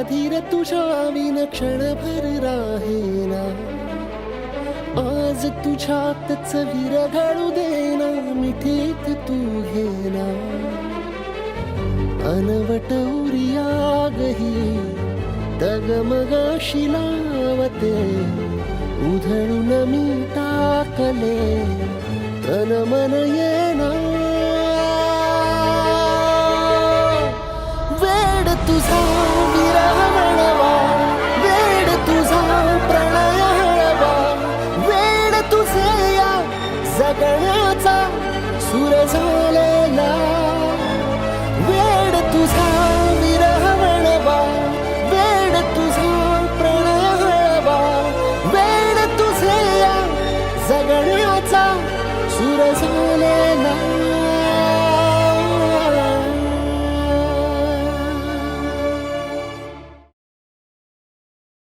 धीर तुझ्या विन क्षणभर राहेना. आज तुझ्यातच विरघळू देना, मिठीत तू घेना. अनवट उरियागही डगमगाशी लावते, उधळून मी टाकले तन मन येना. वेड तुझा विरह वळवा, वेड तुझा प्रणय हळवा, वेड तुझे या जगण्याचा सूर झालेला. वेड तुझा विरह वळवा, वेड तुझा प्रणय हळवा, वेड तुझे या जगण्याचा सूर झालेला.